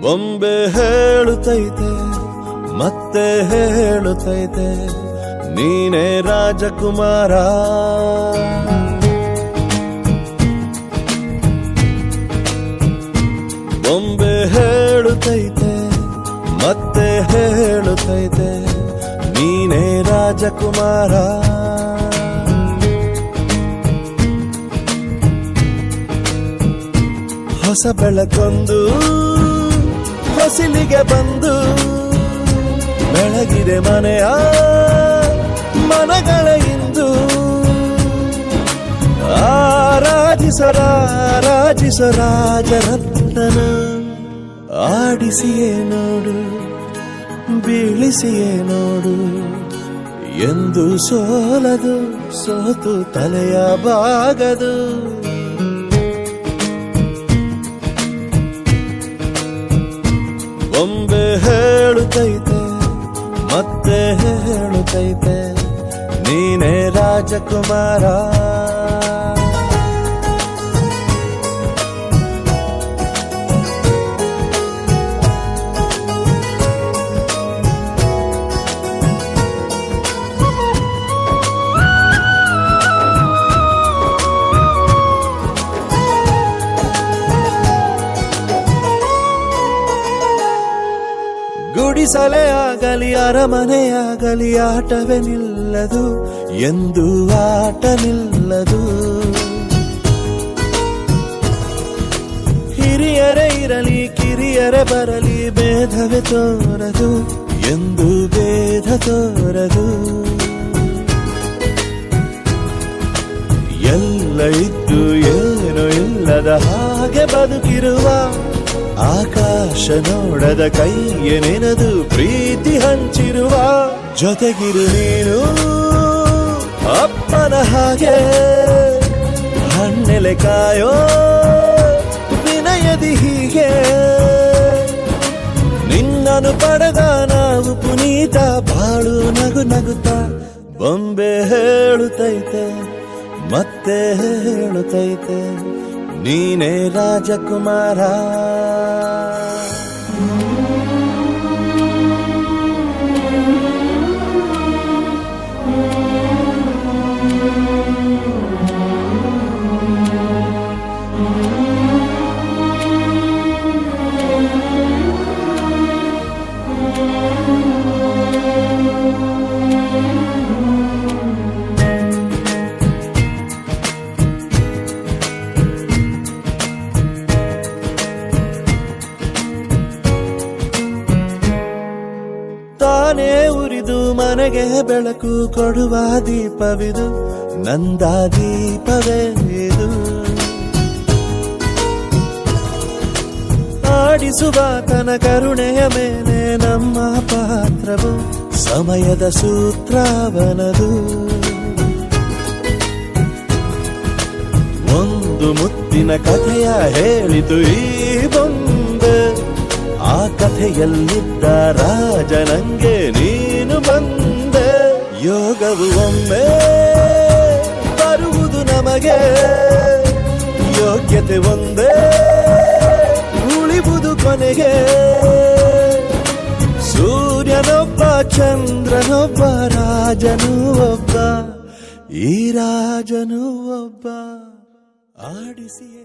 ಬೊಂಬೆ ಹೇಳುತ್ತೈತೆ ಮತ್ತೆ ಹೇಳುತ್ತೈತೆ ನೀನೇ ರಾಜಕುಮಾರ. ಬೊಂಬೆ ಹೇಳುತ್ತೈತೆ ಮತ್ತೆ ಹೇಳುತ್ತೈತೆ ನೀನೇ ರಾಜಕುಮಾರ. ಹೊಸ ಬೆಳಕೊಂದು ಹೊಸಿಲಿಗೆ ಬಂದು ಬೆಳಗಿದೆ ಮನೆಯ ಮನಗಳ ಇಂದು. ಆರಾಜಿಸ ರಾಜರತ್ನನ ಆಡಿಸಿಯೇ ನೋಡು ಬೀಳಿಸಿಯೇ ನೋಡು ಎಂದು ಸೋಲದು ಸೋತು ತಲೆಯ ಬಾಗದು. ಬೊಂಬೆ ಹೇಳುತ್ತೈತೆ ಮತ್ತೆ ಹೇಳುತ್ತೈತೆ ನೀನೇ ರಾಜಕುಮಾರ. ಗುಡಿಸಲೇ ಆಗಲಿ ಅರಮನೆಯಾಗಲಿ ಆಟವೇ ನಿಲ್ಲದು ಎಂದು ಆಟ ನಿಲ್ಲದು. ಹಿರಿಯರೇ ಇರಲಿ ಕಿರಿಯರೇ ಬರಲಿ ಭೇದವೇ ತೋರದು ಎಂದು ಭೇದ ತೋರದು. ಎಲ್ಲ ಇದ್ದು ಏನು ಇಲ್ಲದ ಹಾಗೆ ಬದುಕಿರುವ ಆಕಾಶ ನೋಡದ ಕೈಯೇ ನೆನೆದು ಪ್ರೀತಿ ಹಂಚಿರುವ ಜೊತೆಗಿರು ನೀನು ಅಪ್ಪನ ಹಾಗೆ ಹಣ್ಣೆಲೆ ಕಾಯೋ ವಿನಯದಿ ಹೀಗೆ. ನಿನ್ನನು ಪಡೆದ ನಾವು ಪುನೀತ ಬಾಳು ನಗು ನಗುತ್ತಾ. ಬೊಂಬೆ ಹೇಳುತ್ತೈತೆ ಮತ್ತೆ ಹೇಳುತ್ತೈತೆ ನೀನೇ ರಾಜಕುಮಾರ. ತಾನೇ ಉರಿದು ಮನೆಗೆ ಬೆಳಕು ಕೊಡುವ ದೀಪವಿದು ನಂದ ದೀಪವೇ ಇದು. ಆಡಿಸುವ ತನ ಕರುಣೆಯ ಮೇಲೆ ನಮ್ಮ ಪಾತ್ರವು ಸಮಯದ ಸೂತ್ರವನದು. ಒಂದು ಮುತ್ತಿನ ಕಥೆಯ ಹೇಳಿತು ಈ ಬೊಂಬೆ. ಆ ಕಥೆಯಲ್ಲಿದ್ದ ರಾಜ ನಂಗೆ ನೀನು ಬಂದೆ. ಯೋಗವು ಒಮ್ಮೆ ಬರುವುದು ನಮಗೆ ಯೋಗ್ಯತೆ ಒಂದೇ ಉಳಿವುದು ಕೊನೆಗೆ. ಸೂರ್ಯನೊಬ್ಬ ಚಂದ್ರನೊಬ್ಬ ರಾಜನೂ ಒಬ್ಬ ಈ ರಾಜನೂ ಒಬ್ಬ ಆಡಿಸಿಯೇ